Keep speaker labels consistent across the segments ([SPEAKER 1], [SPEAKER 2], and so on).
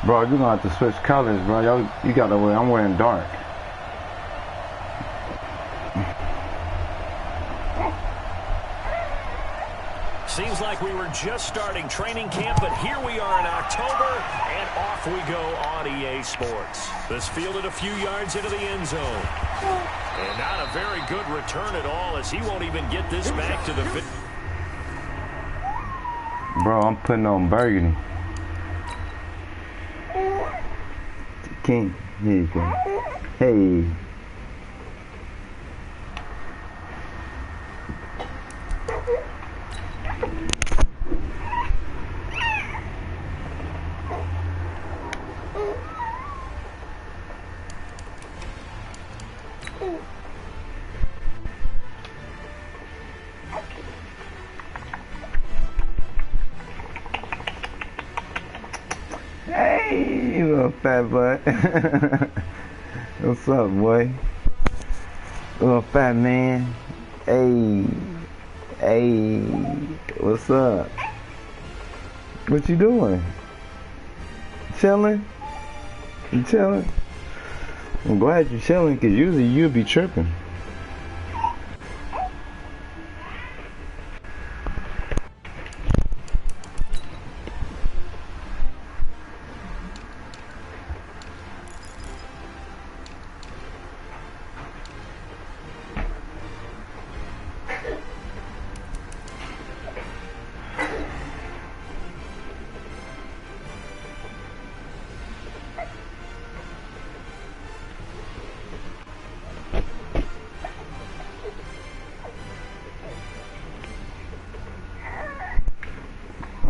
[SPEAKER 1] Bro, you're gonna have to switch colors, bro. Yo, you got to wear. I'm wearing dark.
[SPEAKER 2] Seems like we were just starting training camp, but here we are in October, and off we go on EA Sports. This fielded a few yards into the end zone. And not a very good return at all, as he won't even get this back to the...
[SPEAKER 1] Bro, I'm putting on burgundy. King, here you go. Hey. Hey, you little fat butt. What's up, boy? Little fat man. Hey. Hey. What's up? What you doing? Chilling? You chilling? I'm glad you're chilling, because usually you'd be tripping.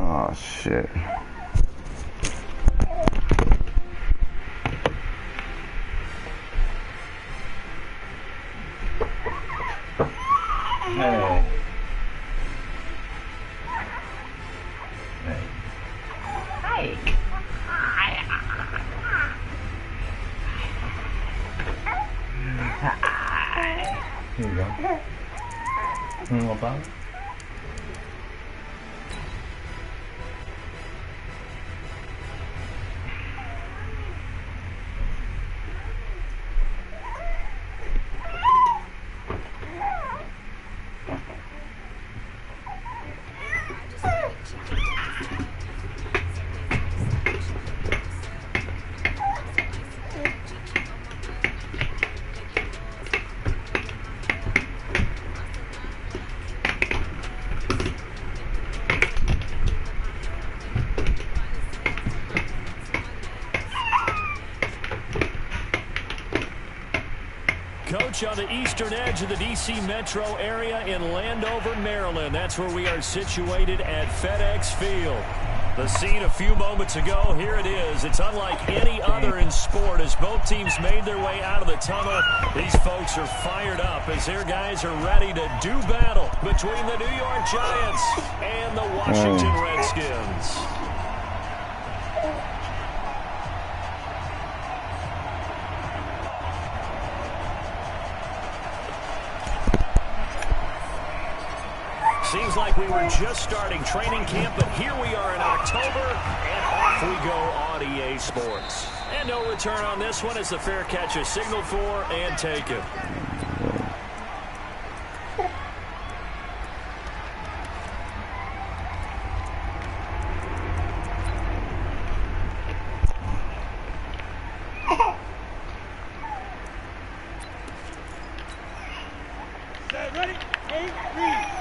[SPEAKER 1] Oh shit. Hey. Hey. Hi. Here you go. You want about it?
[SPEAKER 2] Coach, on the eastern edge of the D.C. metro area in Landover, Maryland. That's where we are situated at FedEx Field. The scene a few moments ago, here it is. It's unlike any other in sport as both teams made their way out of the tunnel. These folks are fired up as their guys are ready to do battle between the New York Giants and the Washington Redskins. Seems like we were just starting training camp, but here we are in October, and off we go on EA Sports. And no return on this one as the fair catch is signaled for and taken.
[SPEAKER 3] Ready? 8, 3.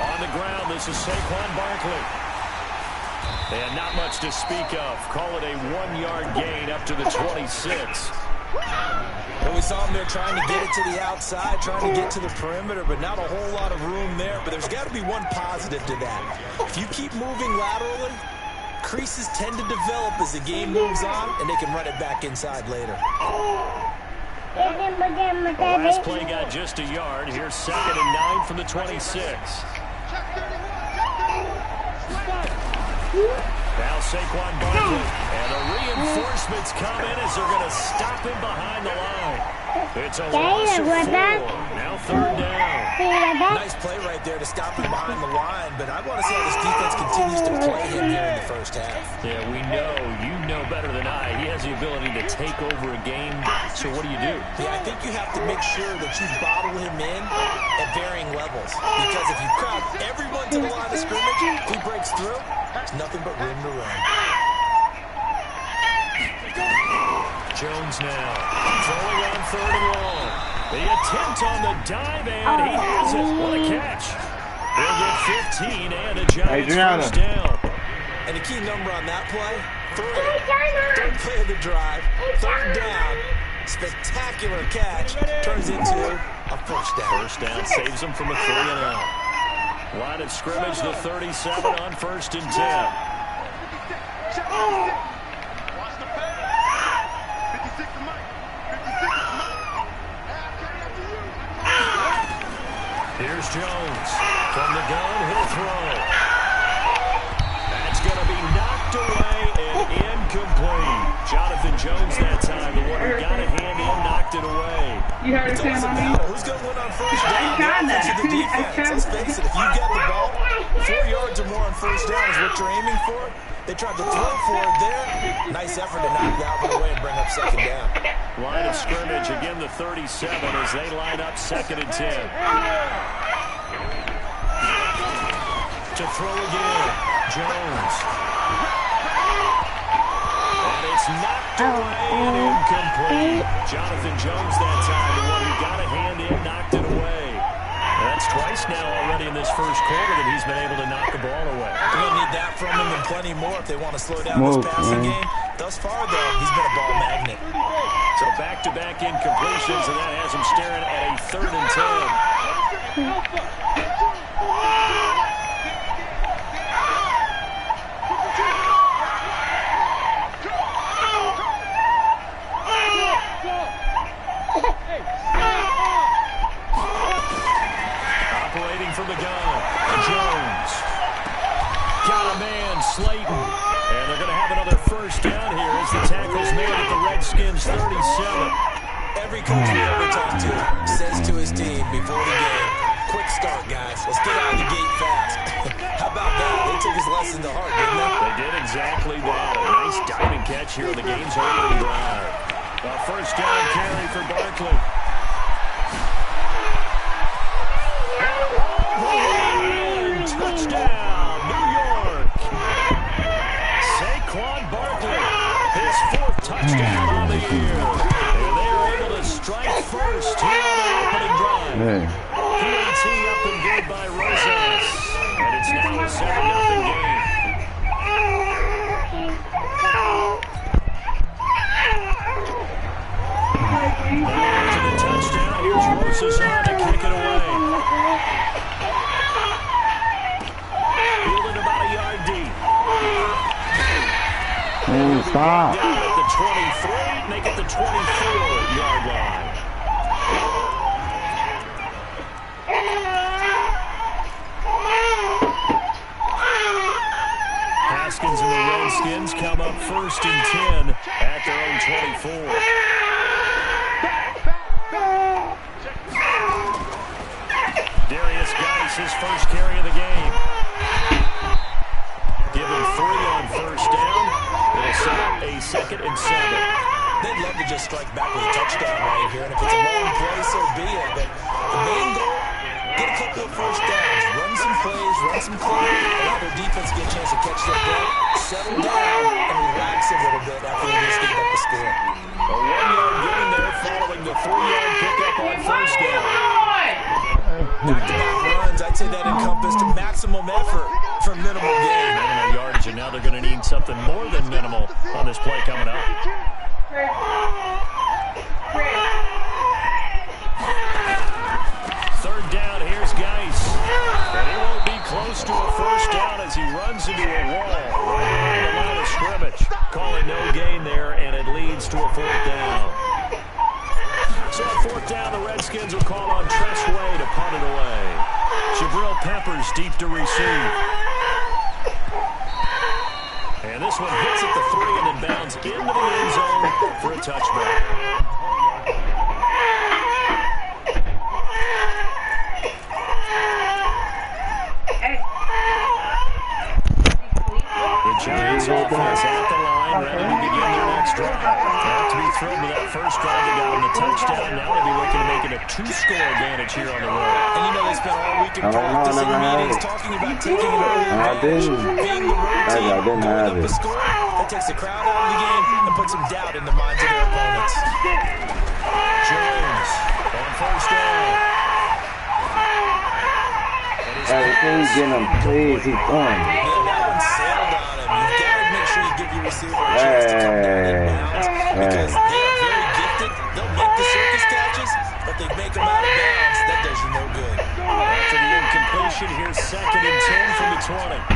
[SPEAKER 2] On the ground, this is Saquon Barkley. And not much to speak of. Call it a 1-yard gain up to the 26.
[SPEAKER 4] Well, we saw him there trying to get it to the outside, trying to get to the perimeter, but not a whole lot of room there. But there's got to be one positive to that. If you keep moving laterally, creases tend to develop as the game moves on, and they can run it back inside later.
[SPEAKER 2] The last play got just a yard. Here's 2nd and 9 from the 26. Now Saquon Barkley. And the reinforcements come in as they're going to stop him behind the line. It's a loss of 4. Now 3rd down.
[SPEAKER 4] Nice play right there to stop him behind the line, but I want to see how this defense continues to play him here in the first half.
[SPEAKER 2] Yeah, we know. You know better than I. He has the ability to take over a game. So what do you do?
[SPEAKER 4] Yeah, I think you have to make sure that you bottle him in at varying levels. Because if you crowd everyone to the line of scrimmage, if he breaks through, there's nothing but room to run.
[SPEAKER 2] Jones now throwing on 3rd and long. The attempt on the dive, and he has it. What a catch. They'll get 15 and a Giants first down.
[SPEAKER 4] And the key number on that play, 3. Third play of the drive, 3rd down. Spectacular catch turns into a first down.
[SPEAKER 2] First down saves them from a 3 and out. Line of scrimmage, the 37 on 1st and 10. Here's Jones. From the gun, he'll throw. That's going to be knocked away and incomplete. Jonathan Jones that time, the one who got a hand in, knocked it away.
[SPEAKER 5] You heard
[SPEAKER 4] It doesn't matter who's going to win on first down. The offense or the defense. Let's face it, if you get the ball, 4 yards or more on first down is what you're aiming for. They tried to throw for it there. Nice effort to knock it out of the way and bring up 2nd down.
[SPEAKER 2] Line of scrimmage, again the 37 as they line up 2nd and 10. To throw again, Jones. And it's knocked away and incomplete. Jonathan Jones that time, the one who got a hand in, knocked it away. That's twice now already in this first quarter that he's been able to knock the ball away.
[SPEAKER 4] They're going to need that from him and plenty more if they want to slow down this passing game. Thus far, though, he's been a ball magnet.
[SPEAKER 2] So back-to-back incompletions, and that has him staring at a 3rd and 10. From the gun, Jones. Got a man, Slayton. And they're going to have another first down here as the tackle's made at the Redskins 37.
[SPEAKER 4] Every coach we ever talk to says to his team before the game, quick start, guys. Let's get out of the gate fast. How about that? They took his lesson to heart, didn't they?
[SPEAKER 2] They did exactly that. A nice diving catch here on the game's opening drive. A first down carry for Barkley. Touchdown, New York. Saquon Barkley, his 4th touchdown on the year. And they are able to strike first here on the opening drive. PAT up and good by Rosas. And it's now a 7-0 game. To the touchdown, here's Rosas on to kick it away.
[SPEAKER 1] Stop.
[SPEAKER 2] Down at the 23, make it the 24-yard line. Haskins and the Redskins come up 1st and 10 at their own 24. Darius Geis, his first carry of the game. Give him 3 on first down. It'll set up a 2nd and 7.
[SPEAKER 4] They'd love to just strike back with a touchdown right here, and if it's a long play, so be it. But the main goal, get a couple of first downs, run some plays, run some clock, allow their defense to get a chance to catch their breath, settle down, and relax a little bit after they just gave up the score.
[SPEAKER 2] A 1-yard gain there following the 3-yard pickup on first down.
[SPEAKER 4] Back-to-back runs, I'd say that encompassed maximum effort for minimal gain.
[SPEAKER 2] Minimal yardage, and now they're going to need something more than minimal on this play coming up. Third down, here's Geis. And he won't be close to a first down as he runs into a wall right around the line of scrimmage. Calling no gain there, and it leads to a 4th down. So on 4th down, the Redskins will call on Tressway to punt it away. Jabril Peppers deep to receive. And this one hits at the 3 and then bounds into the end zone for a touchback. finally got him the touchdown. Now they'll be looking to make it a 2-score advantage here on the road.
[SPEAKER 4] And you know they spent all week in practice and meetings talking about taking an early advantage, being the road team, going up the score. That takes the crowd out of the game and puts some doubt in the minds of their opponents.
[SPEAKER 2] Jones on first down.
[SPEAKER 5] Hey, please get him, please. He's gone.
[SPEAKER 4] Man, that one sailed on him. You've got to make sure you give your receiver a chance to come down in bounds because they are very gifted. They'll make the circus catches, but they make them out of bounds. That does you no good.
[SPEAKER 2] After the incompletion, here's 2nd and 10 from the 20.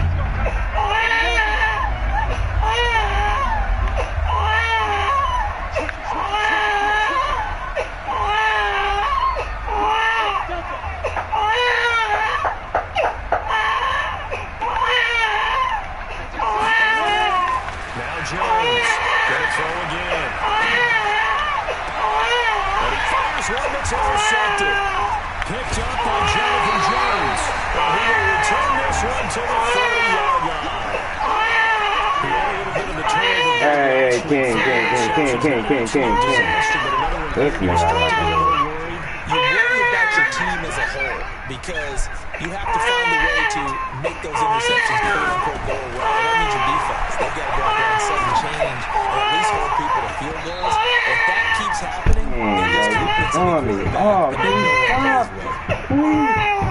[SPEAKER 2] Intercepted. Picked up by Jonathan Jones. Well, he will return this one to the 30-yard line. He had a little bit of the turnover.
[SPEAKER 5] Hey, King. This man,
[SPEAKER 4] you worry about your team as a whole because you have to find a way to make those interceptions quote-unquote go away. That means your defense. They've got to go out there and set and change and at least hold people to field goals. If that keeps happening, then this defense will be pretty bad.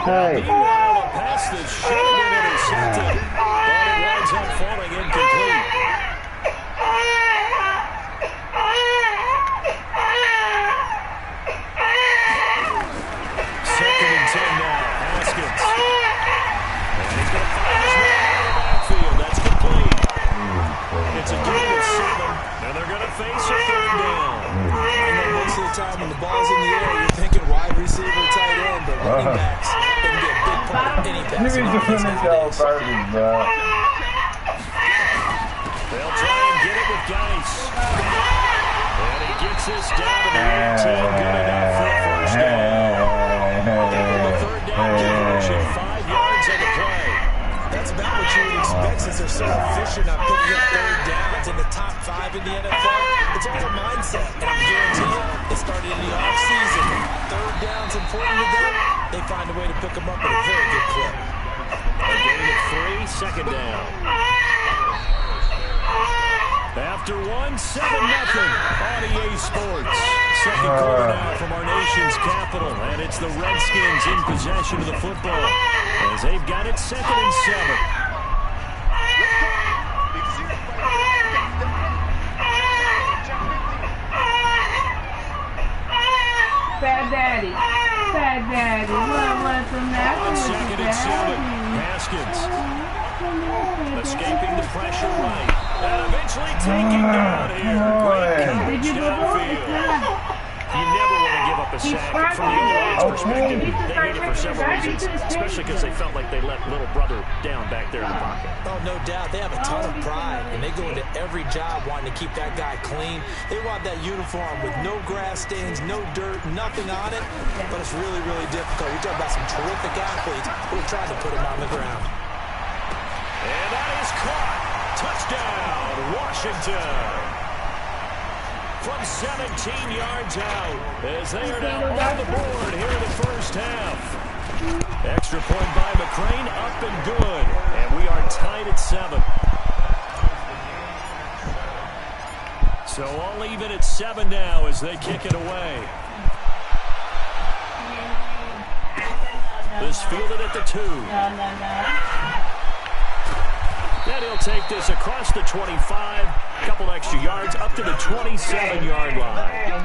[SPEAKER 5] Hey.
[SPEAKER 2] Meanwhile, a pass that should have been intercepted, but it winds up falling incomplete. Second and 10 now. Haskins. And he's going to find his man out of the backfield. That's complete. It's a gain of 7, and they're going to face a 3rd down.
[SPEAKER 4] I know most of the time when the ball's in the air, you're thinking wide receiver, tight end, but running backs can be a big part of any pass.
[SPEAKER 2] They'll try and get it with Geis. And he gets this down to the 18. Good enough for a first down. The 3rd down conversion, 5 yards on the play.
[SPEAKER 4] That's about what you would expect since they're so efficient on picking up 3rd downs in the top 5 in the NFL. It's all a mindset, and I'm guaranteeing you, they started in the offseason. 3rd down's important to them. They find a way to pick them up at a very good clip.
[SPEAKER 2] A gain of 3, 2nd down. After 1, 7-0 on EA Sports. 2nd quarter now from our nation's capital, and it's the Redskins in possession of the football as they've got it 2nd and 7.
[SPEAKER 6] Fat Daddy. What from that?
[SPEAKER 2] On 2nd and 7, Haskins escaping the pressure right. And eventually taking down here. Great coverage downfield. You never want to give up a sack. From the O-line's perspective, they made it for several reasons, especially because they felt like they let little brother down back there in the pocket.
[SPEAKER 4] Oh, no doubt. They have a ton of pride, and they go into every job wanting to keep that guy clean. They want that uniform with no grass stains, no dirt, nothing on it, but it's really, really difficult. We're talking about some terrific athletes who are trying to put him on the ground.
[SPEAKER 2] And that is caught. Touchdown, Washington. From 17 yards out, as they are now on the board here in the first half. Extra point by McCrane, up and good. And we are tied at 7. So all even at 7 now as they kick it away. This fielded at the 2. Then he'll take this across the 25, couple extra yards, up to the 27-yard line.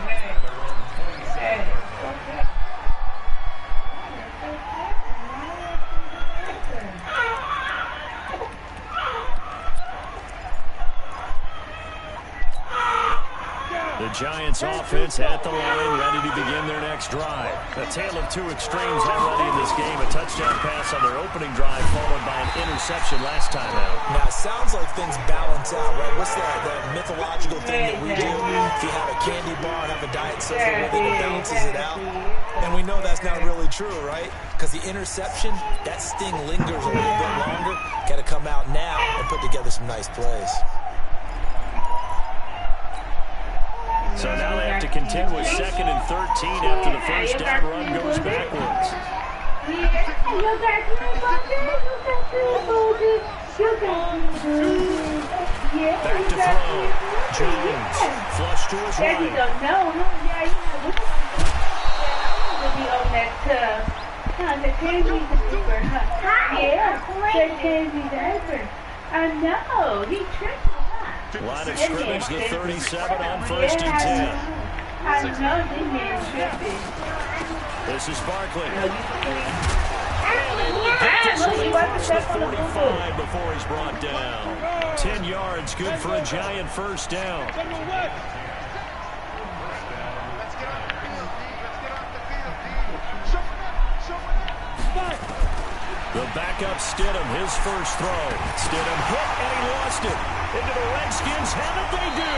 [SPEAKER 2] The Giants offense at the line, ready to begin their next drive. A tale of 2 extremes already in this game. A touchdown pass on their opening drive, followed by an interception last time out.
[SPEAKER 4] Now, it sounds like things balance out, right? What's that mythological thing that we do? If you have a candy bar, have a diet soda with it, it balances it out. And we know that's not really true, right? Because the interception, that sting lingers a little bit longer. Got to come out now and put together some nice plays.
[SPEAKER 2] So now they have to contend with 2nd and 13 after the first down run goes backwards. Back to throw. Jones. Flush to his right.
[SPEAKER 6] I know. He tricked me.
[SPEAKER 2] Line of scrimmage, the 37 on 1st and 10.
[SPEAKER 6] I know this man's tripping.
[SPEAKER 2] This is Barkley.
[SPEAKER 6] The
[SPEAKER 2] 45 before he's brought down. 10 yards, good for a giant first down. The backup Stidham, his first throw. Stidham hit and he lost it. Into the Redskins, haven't they do?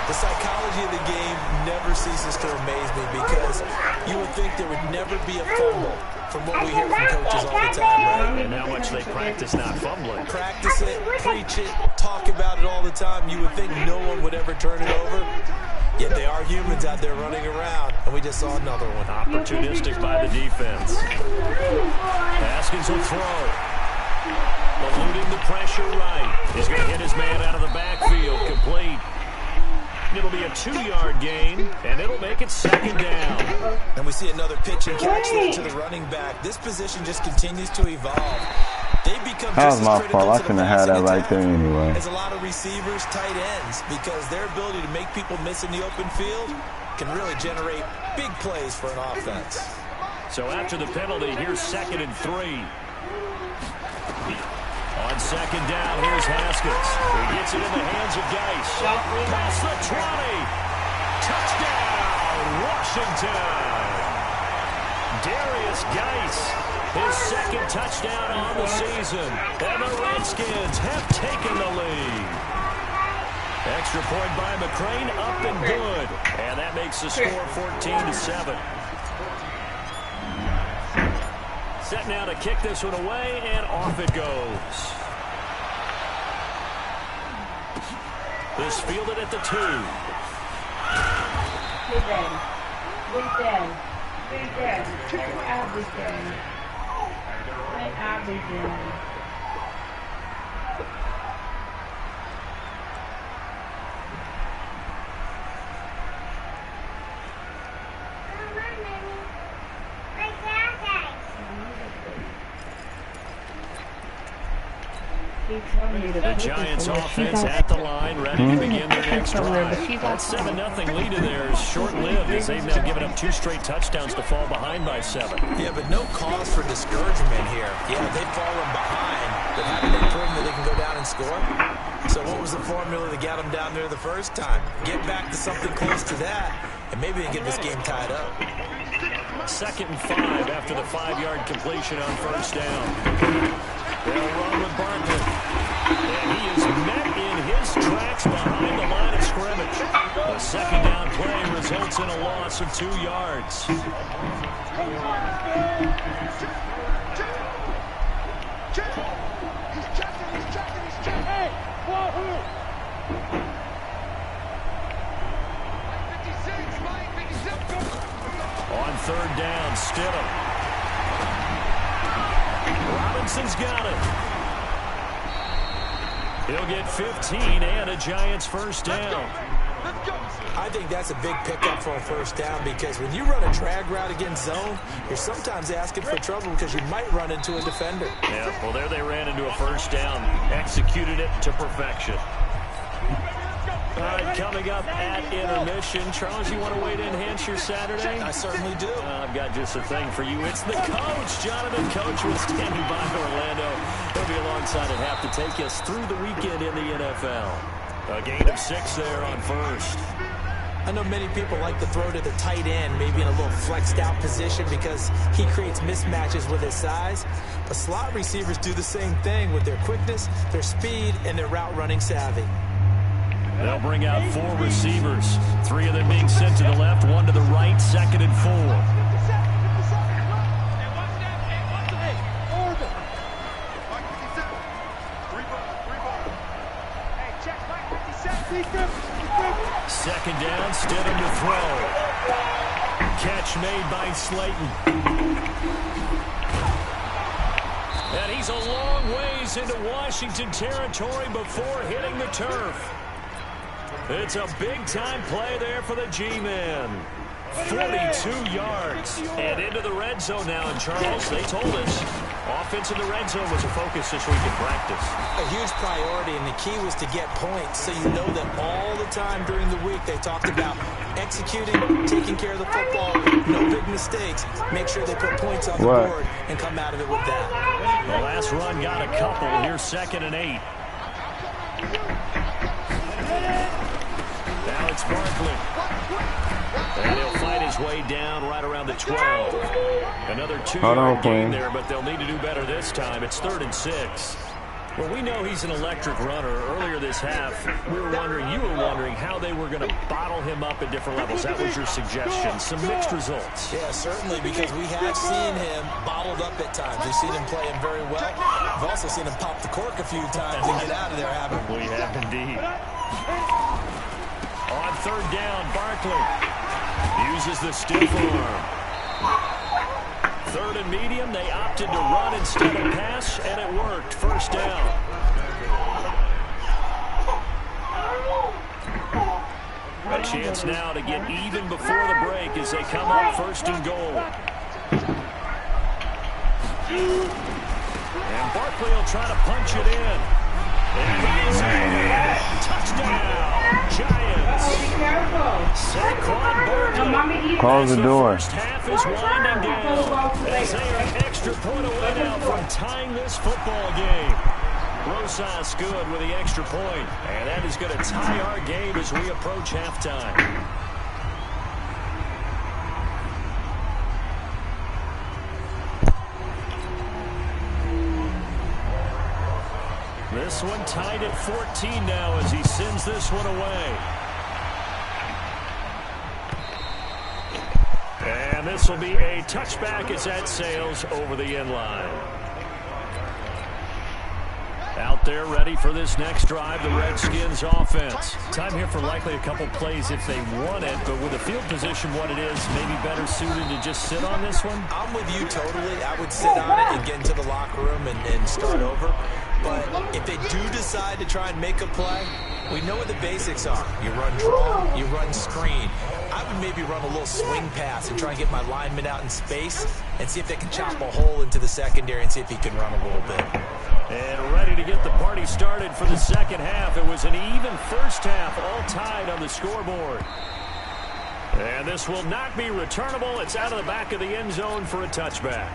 [SPEAKER 4] The psychology of the game never ceases to amaze me because you would think there would never be a fumble from what we hear from coaches all the time, right?
[SPEAKER 2] And how much they practice not fumbling.
[SPEAKER 4] Practice it, preach it, talk about it all the time. You would think no one would ever turn it over. Yet they are humans out there running around, and we just saw another one.
[SPEAKER 2] Opportunistic by the defense. Haskins will throw. Eluding the pressure right. He's going to hit his man out of the backfield. Complete. It'll be a 2-yard gain, and it'll make it 2nd down.
[SPEAKER 4] And we see another pitch and catch there to the running back. This position just continues to evolve. They become
[SPEAKER 5] that
[SPEAKER 4] just
[SPEAKER 5] was my
[SPEAKER 4] as
[SPEAKER 5] fault. I
[SPEAKER 4] critical to the
[SPEAKER 5] shouldn't have had that
[SPEAKER 4] passing
[SPEAKER 5] right there
[SPEAKER 4] attack
[SPEAKER 5] anyway.
[SPEAKER 4] as a lot of receivers, tight ends, because their ability to make people miss in the open field can really generate big plays for an offense.
[SPEAKER 2] So after the penalty, here's 2nd and 3. On 2nd down, here's Haskins. He gets it in the hands of Geis. Past the 20. Touchdown, Washington. Darius Geis, his 2nd touchdown on the season. And the Redskins have taken the lead. Extra point by McCrane, up and good. And that makes the score 14-7. Set now to kick this one away, and off it goes. This fielded at the 2.
[SPEAKER 6] Big daddy. Big daddy. Big daddy. I'll be daddy. I'll be daddy.
[SPEAKER 2] The Giants offense at the line, ready to begin their next drive. That 7-0 lead of theirs short-lived as they've now given up 2 straight touchdowns to fall behind by 7.
[SPEAKER 4] Yeah, but no cause for discouragement here. Yeah, they've fallen behind, but haven't they proven that they can go down and score? So what was the formula that got them down there the first time? Get back to something close to that, and maybe they get this game tied up.
[SPEAKER 2] 2nd and 5 after the 5-yard completion on 1st down. They'll run with Barkley. And he is met in his tracks behind the line of scrimmage. The 2nd down play results in a loss of 2 yards. On 3rd down, Stidham. Robinson's got it. He'll get 15 and a Giants first down.
[SPEAKER 4] I think that's a big pickup for a first down because when you run a drag route against zone, you're sometimes asking for trouble because you might run into a defender.
[SPEAKER 2] Yeah, well, there they ran into a first down. Executed it to perfection. All right, coming up at intermission. Charles, you want to wait to enhance your Saturday?
[SPEAKER 4] I certainly do.
[SPEAKER 2] I've got just a thing for you. It's the coach, Jonathan Coach, was standing by Orlando. He'll be alongside at half to take us through the weekend in the NFL. A gain of 6 there on 1st.
[SPEAKER 4] I know many people like to throw to the tight end, maybe in a little flexed out position because he creates mismatches with his size. But slot receivers do the same thing with their quickness, their speed, and their route running savvy.
[SPEAKER 2] They'll bring out 4 receivers. 3 of them being sent to the left, 1 to the right, 2nd and 4. 2nd down, Stidham to throw. Catch made by Slayton. And he's a long ways into Washington territory before hitting the turf. It's a big-time play there for the G-Man. 42 yards. And into the red zone now. And, Charles, they told us offense in the red zone was a focus this week in practice.
[SPEAKER 4] A huge priority, and the key was to get points. So you know that all the time during the week they talked about executing, taking care of the football, no big mistakes. Make sure they put points on the board and come out of it with that.
[SPEAKER 2] The last run got a couple. Here's 2nd and 8. Now it's Barkley. And he'll fight his way down right around the 12. Another 2-yard gain there, but they'll need to do better this time. It's 3rd and 6. Well, we know he's an electric runner. Earlier this half, you were wondering how they were going to bottle him up at different levels. That was your suggestion. Some mixed results.
[SPEAKER 4] Yeah, certainly, because we have seen him bottled up at times. We've seen him playing very well. We've also seen him pop the cork a few times and get out of there, haven't we?
[SPEAKER 2] We have indeed. On 3rd down, Barkley uses the stiff arm. 3rd and medium, they opted to run instead of pass, and it worked. 1st down. A chance now to get even before the break as they come up 1st and goal. And Barkley will try to punch it in. And he's in. Touchdown, Giants. Saquon Barkley.
[SPEAKER 5] Close the door.
[SPEAKER 2] First half is winding down as they are an extra point away now from tying this football game. Rosas good with the extra point, and that is going to tie our game as we approach halftime. This one tied at 14 now as he sends this one away. And this will be a touchback as that sails over the end line. Out there ready for this next drive, the Redskins offense. Time here for likely a couple plays if they want it, but with the field position what it is, maybe better suited to just sit on this one?
[SPEAKER 4] I'm with you totally. I would sit on it and get into the locker room and start over. But if they do decide to try and make a play, we know what the basics are. You run draw, you run screen. I would maybe run a little swing pass and try and get my lineman out in space and see if they can chop a hole into the secondary and see if he can run a little bit.
[SPEAKER 2] And ready to get the party started for the second half. It was an even first half, all tied on the scoreboard. And this will not be returnable. It's out of the back of the end zone for a touchback.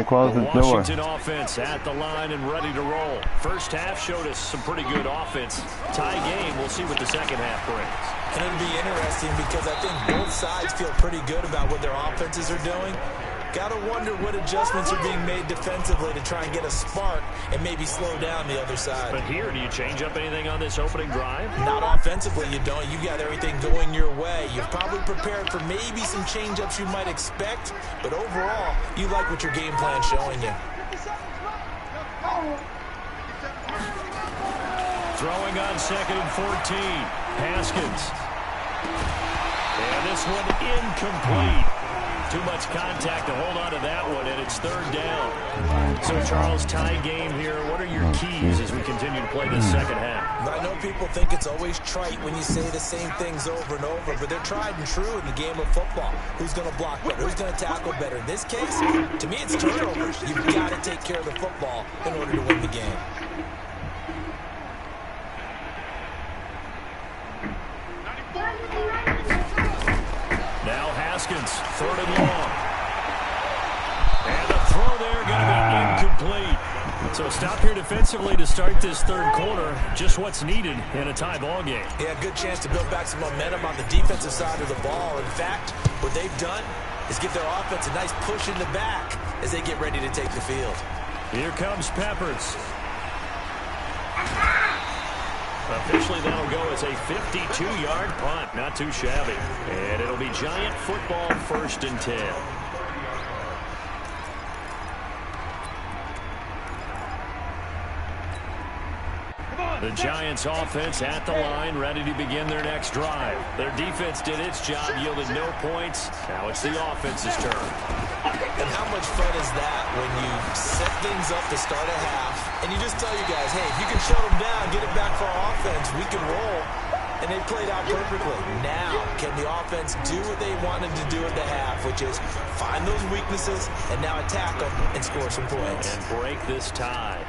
[SPEAKER 5] Close the door.
[SPEAKER 2] Washington offense at the line and ready to roll. First half showed us some pretty good offense. Tie game. We'll see what the second half brings.
[SPEAKER 4] And it'll be interesting because I think both sides feel pretty good about what their offenses are doing. Got to wonder what adjustments are being made defensively to try and get a spark and maybe slow down the other side.
[SPEAKER 2] But here, do you change up anything on this opening drive?
[SPEAKER 4] Not offensively, you don't. You got everything going your way. You've probably prepared for maybe some change-ups you might expect, but overall, you like what your game plan's showing you.
[SPEAKER 2] Throwing on 2nd and 14. Haskins. And this one incomplete. Too much contact to hold on to that one, and it's 3rd down. So, Charles, tie game here. What are your keys as we continue to play this second half?
[SPEAKER 4] I know people think it's always trite when you say the same things over and over, but they're tried and true in the game of football. Who's going to block better? Who's going to tackle better? In this case, to me, it's turnovers. You've got to take care of the football in order to win the game.
[SPEAKER 2] Now Haskins, 3rd and long. And the throw there going to be incomplete. So stop here defensively to start this third quarter. Just what's needed in a tie ball game.
[SPEAKER 4] Yeah, good chance to build back some momentum on the defensive side of the ball. In fact, what they've done is give their offense a nice push in the back as they get ready to take the field.
[SPEAKER 2] Here comes Peppers. Officially, that'll go as a 52-yard punt. Not too shabby. And it'll be Giant football, 1st and 10. The Giants offense at the line, ready to begin their next drive. Their defense did its job, yielded no points. Now it's the offense's turn.
[SPEAKER 4] And how much fun is that when you set things up to start a half, and you just tell you guys, hey, if you can shut them down, get it back for our offense, we can roll. And they played out perfectly. Now, can the offense do what they wanted to do at the half, which is find those weaknesses and now attack them and score some points.
[SPEAKER 2] And break this tie.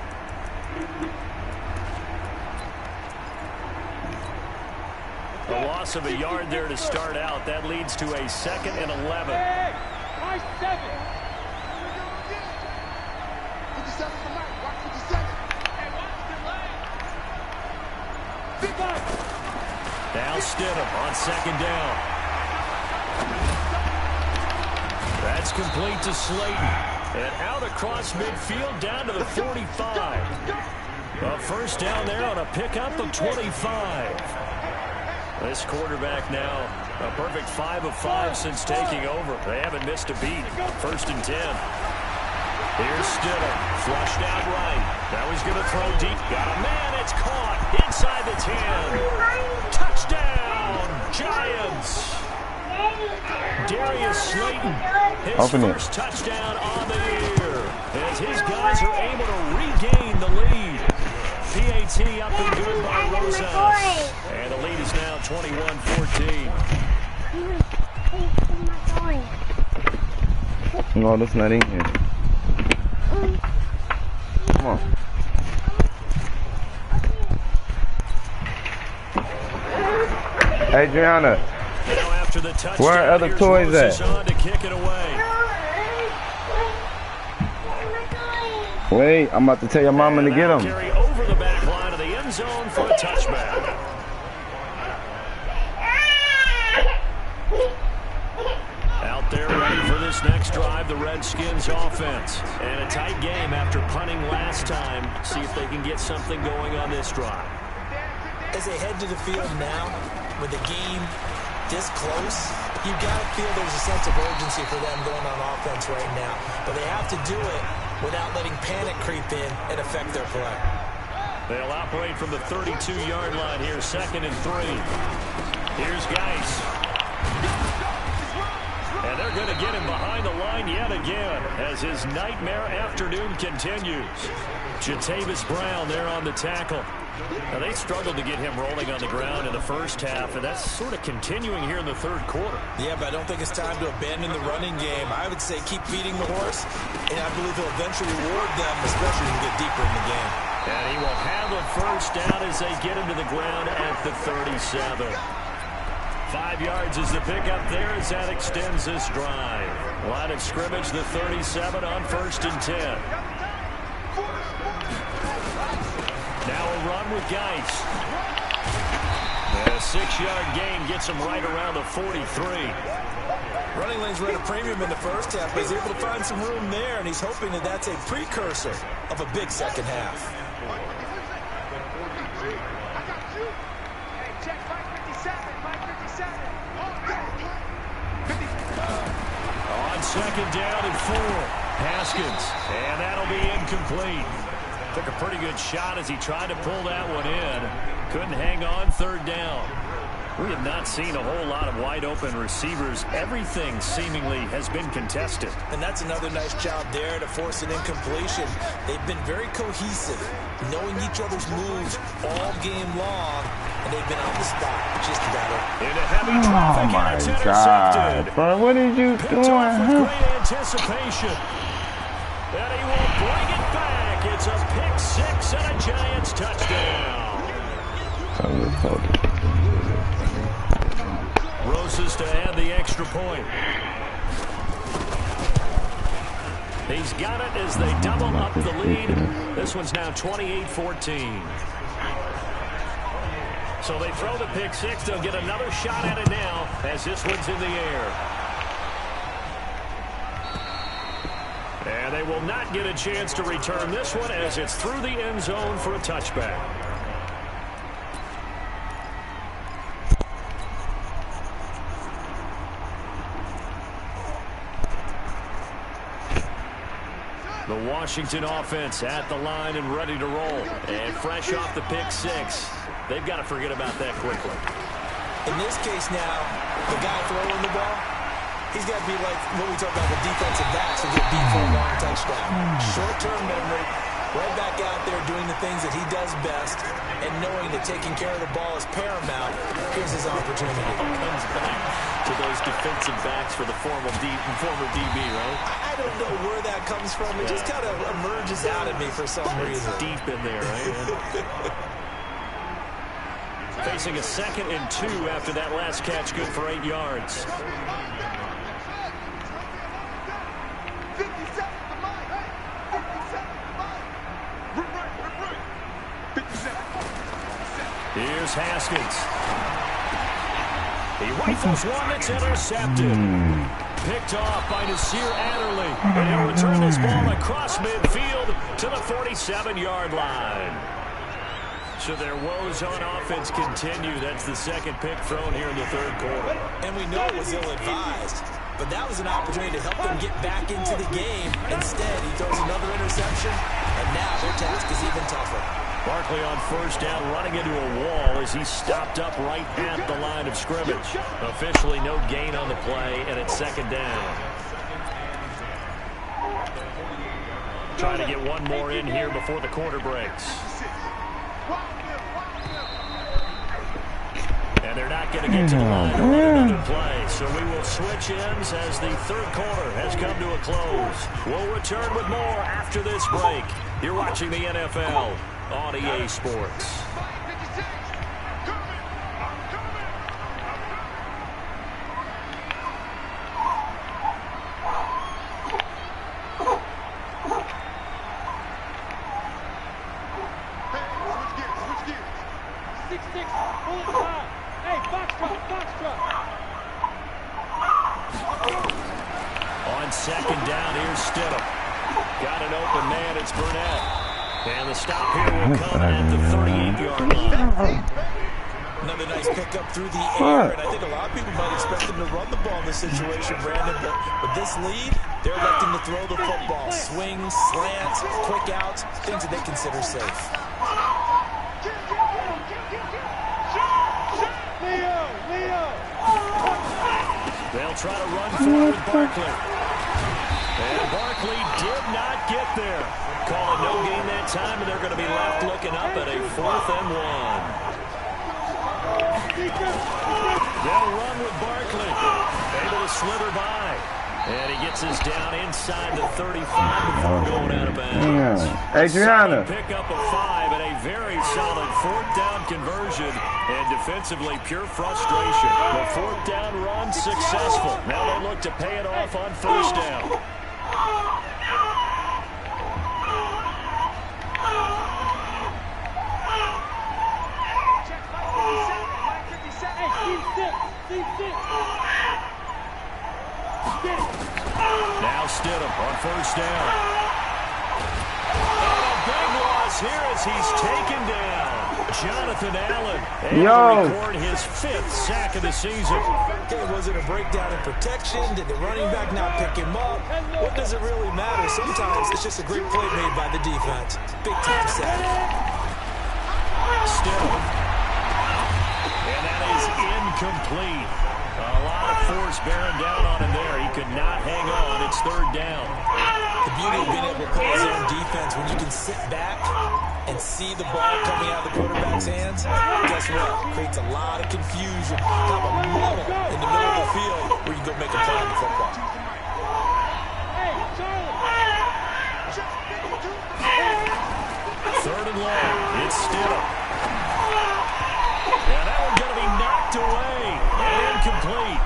[SPEAKER 2] A loss of a yard there to start out. That leads to a 2nd and 11.
[SPEAKER 3] Hey, nice 7.
[SPEAKER 2] Now Stidham on 2nd down. That's complete to Slayton. And out across midfield down to the 45. A first down there on a pickup of 25. This quarterback now a perfect 5 of 5 since taking over. They haven't missed a beat. 1st and 10. Here's Stidham, flushed out right. Now he's going to throw deep. Got a man, it's caught inside the 10. Touchdown, Giants. Darius Slayton, his first touchdown on the year. As his guys are able to regain the lead. PAT up and good by Rosas. And the lead is now 21-14.
[SPEAKER 5] No, that's not in here. Come on. Adriana, where are other toys at?
[SPEAKER 2] To kick it away.
[SPEAKER 5] Wait, I'm about to tell your mama to get them.
[SPEAKER 2] Carry over the back line of the end zone for a touchback. Out there ready for this next drive, the Redskins offense. And a tight game after punting last time. See if they can get something going on this drive.
[SPEAKER 4] As they head to the field now, with the game this close, you've got to feel there's a sense of urgency for them going on offense right now. But they have to do it without letting panic creep in and affect their play.
[SPEAKER 2] They'll operate from the 32-yard line here, 2nd and 3. Here's Geis. And they're going to get him behind the line yet again as his nightmare afternoon continues. Jatavis Brown there on the tackle. Now, they struggled to get him rolling on the ground in the first half, and that's sort of continuing here in the 3rd quarter.
[SPEAKER 4] Yeah, but I don't think it's time to abandon the running game. I would say keep feeding the horse, and I believe he'll eventually reward them, especially when you get deeper in the game.
[SPEAKER 2] And he will have a first down as they get him to the ground at the 37. 5 yards is the pickup there as that extends this drive. Line of scrimmage, the 37 on 1st and 10. Now a run with Geis. And a 6-yard gain gets him right around the 43.
[SPEAKER 4] Running lanes were at a premium in the first half, but he's able to find some room there, and he's hoping that that's a precursor of a big second half.
[SPEAKER 2] On 2nd down and 4. Haskins, and that'll be incomplete. Took a pretty good shot as he tried to pull that one in. Couldn't hang on 3rd down. We have not seen a whole lot of wide-open receivers. Everything seemingly has been contested.
[SPEAKER 4] And that's another nice job there to force an incompletion. They've been very cohesive, knowing each other's moves all game long, and they've been on the spot just about it.
[SPEAKER 2] Into heavy traffic,
[SPEAKER 5] oh my
[SPEAKER 2] and it's
[SPEAKER 5] God,
[SPEAKER 2] intercepted.
[SPEAKER 5] bro, what are you doing?
[SPEAKER 2] With great anticipation. And he will bring it back. It's a pick 6 and a Giants touchdown. Rosas to add the extra point. He's got it as they double up the lead. This one's now 28-14. So they throw the pick 6. They'll get another shot at it now as this one's in the air. And they will not get a chance to return this one as it's through the end zone for a touchback. The Washington offense at the line and ready to roll. And fresh off the pick six, they've got to forget about that quickly.
[SPEAKER 4] In this case now, the guy throwing the ball, he's got to be like what we talk about with defensive backs who get beat for a long touchdown. Short-term memory, right back out there doing the things that he does best, and knowing that taking care of the ball is paramount. Here's his opportunity.
[SPEAKER 2] Comes back to those defensive backs for the former DB, right?
[SPEAKER 4] I don't know where that comes from. It just kind of emerges out of me for some reason.
[SPEAKER 2] It's deep in there, right? Facing a 2nd and 2 after that last catch, good for 8 yards. Here's Haskins. He rifles one that's intercepted. Picked off by Nasir Adderley. And he'll return this ball across midfield to the 47-yard line. So their woes on offense continue. That's the 2nd pick thrown here in the 3rd quarter.
[SPEAKER 4] And we know it was ill-advised, but that was an opportunity to help them get back into the game. Instead, he throws another interception, and now their task is even tougher.
[SPEAKER 2] Barkley on 1st down, running into a wall as he stopped up right at the line of scrimmage. Officially no gain on the play, and it's 2nd down. Trying to get one more in here before the quarter breaks. And they're not going to get to the line to run another play. So we will switch ends as the 3rd quarter has come to a close. We'll return with more after this break. You're watching the NFL on EA Sports. On 2nd down, here's Stidham. Got an open man, it's Burnett. And the stop here will come at the 38-yard line.
[SPEAKER 4] Another nice pickup through the air, and I think a lot of people might expect him to run the ball in this situation, Brandon, but with this lead, they're electing to throw the football. Swings, slants, quick outs, things that they consider safe.
[SPEAKER 2] They'll try to run forward with Barkley. And Barkley did not get there. Call it no gain that time, and they're going to be left looking up at a 4th and 1. They'll run with Barkley. Able to slither by. And he gets us down inside the 35 before going out of bounds.
[SPEAKER 5] Adriana.
[SPEAKER 2] Pick up a 5 and a very solid 4th down conversion. And defensively, pure frustration. The 4th down run successful. Now they look to pay it off on 1st down. Now Stidham on 1st down. And a big loss here as he's taken down. Jonathan Allen able to record his 5th sack of the season.
[SPEAKER 4] Okay, was it a breakdown in protection? Did the running back not pick him up? What does it really matter? Sometimes it's just a great play made by the defense. Big time sack.
[SPEAKER 2] Stidham. And that is incomplete. A lot of force bearing down on him there. He could not hang on. It's 3rd down.
[SPEAKER 4] The beauty of being able to play zone defense when you can sit back and see the ball coming out of the quarterback's hands, guess what? Creates a lot of confusion. Have a muddle in the middle of the field where you go make a play on the football.
[SPEAKER 2] Third and long. It's Stidham. And that one's going to be knocked away and incomplete.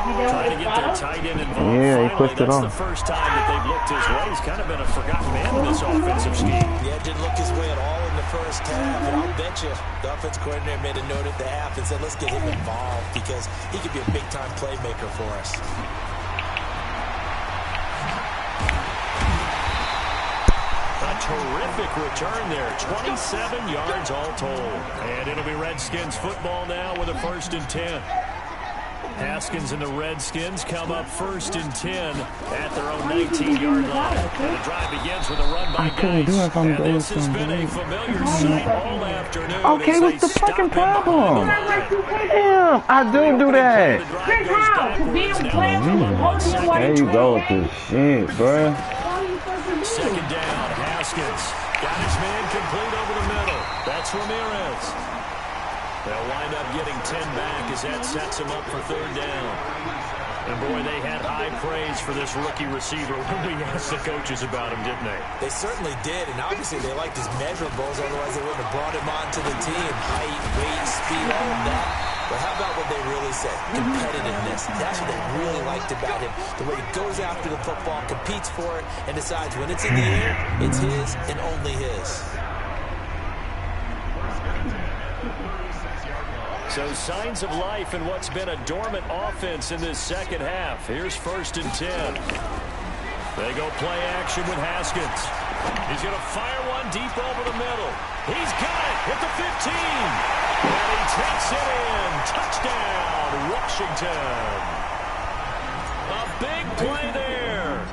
[SPEAKER 2] Trying to get their tight end involved.
[SPEAKER 5] Yeah, he pushed it
[SPEAKER 2] That's
[SPEAKER 5] on.
[SPEAKER 2] the first time that they've looked his way. He's kind of been a forgotten man in this offensive scheme.
[SPEAKER 4] Yeah, didn't look his way at all in the first half. And I'll bet you the offense coordinator made a note at the half and said, let's get him involved because he could be a big-time playmaker for us.
[SPEAKER 2] A terrific return there. 27 yards all told. And it'll be Redskins football now with a 1st and 10. Haskins and the Redskins come up 1st and 10 at their own 19-yard line. And the drive begins with a run by Geis. And this has been a familiar sight all afternoon.
[SPEAKER 5] Okay, what's the fucking problem? Damn, I do that.
[SPEAKER 6] Chris, how?
[SPEAKER 5] There you go with this shit, bruh.
[SPEAKER 2] 2nd down, Haskins. Got his man complete over the middle. That's Ramirez. They'll wind up getting 10 back as that sets them up for 3rd down. And boy, they had high praise for this rookie receiver when we asked the coaches about him, didn't they?
[SPEAKER 4] They certainly did, and obviously they liked his measurables, otherwise they wouldn't have brought him onto the team. Height, weight, speed, all of that. But how about what they really said? Competitiveness. That's what they really liked about him. The way he goes after the football, competes for it, and decides when it's in the air, it's his and only his.
[SPEAKER 2] So signs of life in what's been a dormant offense in this second half. Here's 1st and 10. They go play action with Haskins. He's going to fire one deep over the middle. He's got it at the 15. And he takes it in. Touchdown, Washington. A big play there.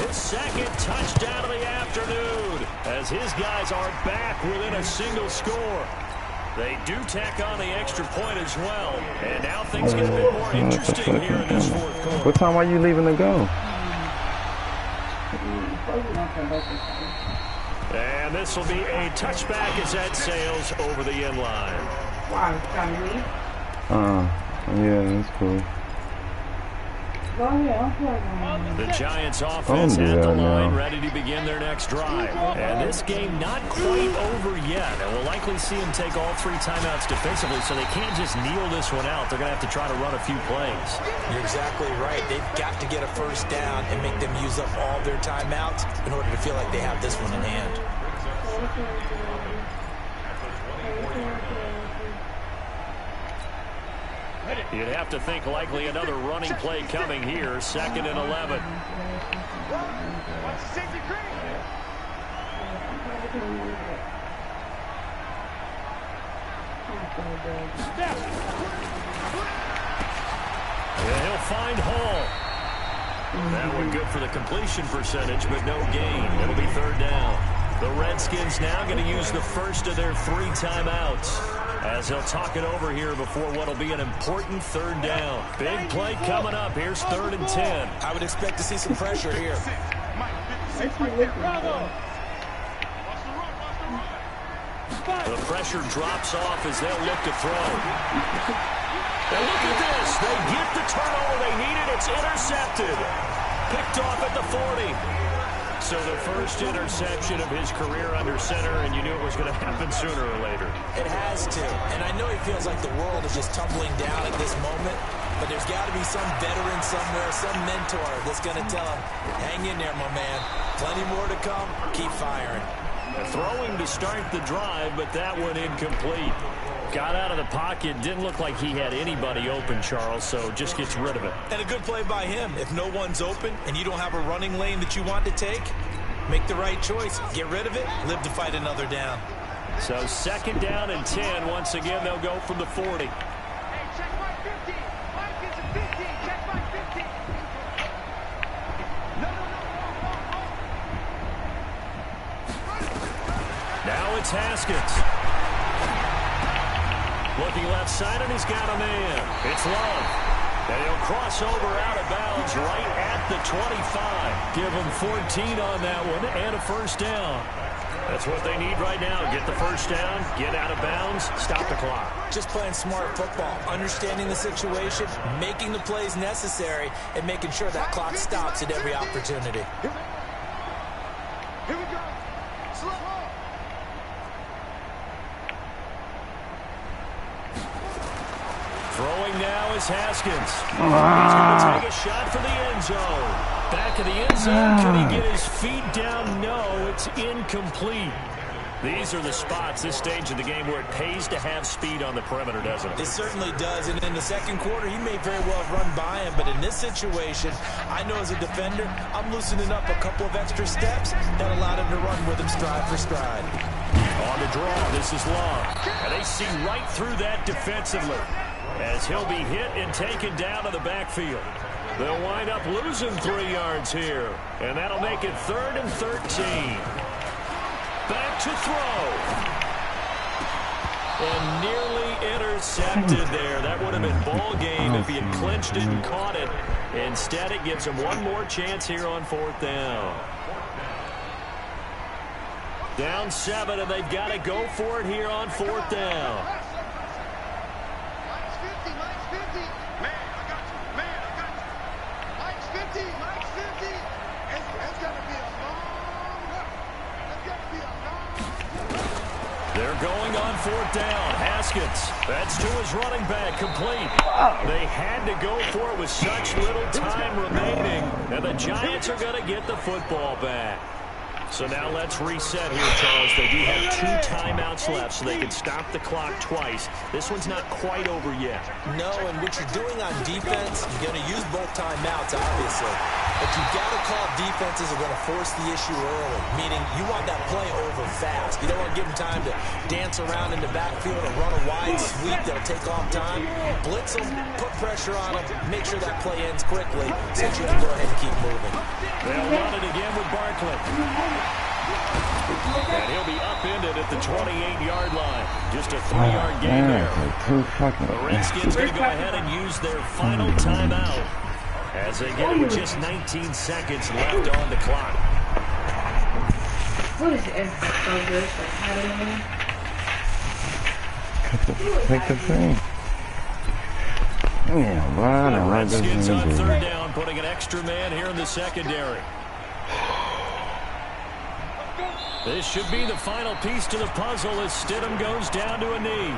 [SPEAKER 2] His 2nd touchdown of the afternoon as his guys are back within a single score. They do tack on the extra point as well. And now things get a bit more interesting here in this 4th quarter.
[SPEAKER 5] What time are you leaving to go?
[SPEAKER 2] And this will be a touchback as that sails over the end line.
[SPEAKER 5] Yeah, that's cool.
[SPEAKER 2] The Giants offense at the line, ready to begin their next drive. And this game not quite over yet. And we'll likely see them take all 3 timeouts defensively, so they can't just kneel this one out. They're going to have to try to run a few plays.
[SPEAKER 4] You're exactly right. They've got to get a 1st down and make them use up all their timeouts in order to feel like they have this one in hand.
[SPEAKER 2] You'd have to think likely another running play coming here. 2nd and 11. And he'll find Hall. That one good for the completion percentage, but no gain. It'll be 3rd down. The Redskins now going to use the 1st of their 3 timeouts as they'll talk it over here before what will be an important 3rd down. Big play coming up. Here's 3rd and 10.
[SPEAKER 4] I would expect to see some pressure here.
[SPEAKER 2] The pressure drops off as they'll look to throw. And look at this. They get the turnover they needed. It's intercepted. Picked off at the 40. So the first interception of his career under center, and you knew it was going to happen sooner or later.
[SPEAKER 4] It has to. And I know he feels like the world is just tumbling down at this moment, but there's got to be some veteran somewhere, some mentor that's going to tell him, hang in there, my man. Plenty more to come. Keep firing.
[SPEAKER 2] Throwing to start the drive, but that one incomplete. Got out of the pocket. Didn't look like he had anybody open, Charles, so just gets rid of it.
[SPEAKER 4] And a good play by him. If no one's open and you don't have a running lane that you want to take, make the right choice. Get rid of it. Live to fight another down.
[SPEAKER 2] So 2nd down and 10. Once again, they'll go from the 40.
[SPEAKER 3] Hey, check my 50. Mike is a 50. Check my 50. No.
[SPEAKER 2] Now it's Haskins. Looking left side, and he's got a man. It's Love. And he'll cross over out of bounds right at the 25. Give him 14 on that one and a 1st down. That's what they need right now. Get the 1st down, get out of bounds, stop the clock.
[SPEAKER 4] Just playing smart football, understanding the situation, making the plays necessary, and making sure that clock stops at every opportunity.
[SPEAKER 3] Here we go. Slow.
[SPEAKER 2] Throwing now is Haskins. He's going to take a shot for the end zone. Back of the end zone. Can he get his feet down? No, it's incomplete. These are the spots, this stage of the game, where it pays to have speed on the perimeter, doesn't it?
[SPEAKER 4] It certainly does, and in the 2nd quarter, he may very well have run by him, but in this situation, I know as a defender, I'm loosening up a couple of extra steps that allowed him to run with him stride for stride.
[SPEAKER 2] On the draw, this is Long. And they see right through that defensively. as he'll be hit and taken down to the backfield. They'll wind up losing 3 yards here, and that'll make it 3rd and 13. Back to throw. And nearly intercepted there. That would have been ball game if he had clinched it and caught it. Instead, it gives him one more chance here on 4th down. Down 7, and they've got to go for it here on 4th down.
[SPEAKER 3] Mike's 50, Mike's 50. Man, I got you. Man, I got you. Mike's 50, Mike's 50. It's got to be a long run. It's got to be a long run.
[SPEAKER 2] They're going on 4th down. Haskins, that's to his running back, complete. They had to go for it with such little time remaining, and the Giants are going to get the football back. So now let's reset here, Charles. They do have 2 timeouts left, so they can stop the clock twice. This one's not quite over yet.
[SPEAKER 4] No, and what you're doing on defense, you're going to use both timeouts, obviously. But you've got to call defenses are going to force the issue early, meaning you want that play over fast. You don't want to give them time to dance around in the backfield or run a wide sweep that'll take off time. Blitz them, put pressure on them, make sure that play ends quickly so that you can go ahead and keep moving.
[SPEAKER 2] They'll run it again with Barkley. And he'll be upended at the 28-yard line. Just a 3-yard gain there. The Redskins going to go ahead and use their final timeout as they get it with just 19 seconds left on the clock.
[SPEAKER 6] What is it? So good.
[SPEAKER 5] Take the thing. Yeah, why
[SPEAKER 2] The
[SPEAKER 5] not?
[SPEAKER 2] Redskins on 3rd down, putting an extra man here in the secondary. This should be the final piece to the puzzle as Stidham goes down to a knee.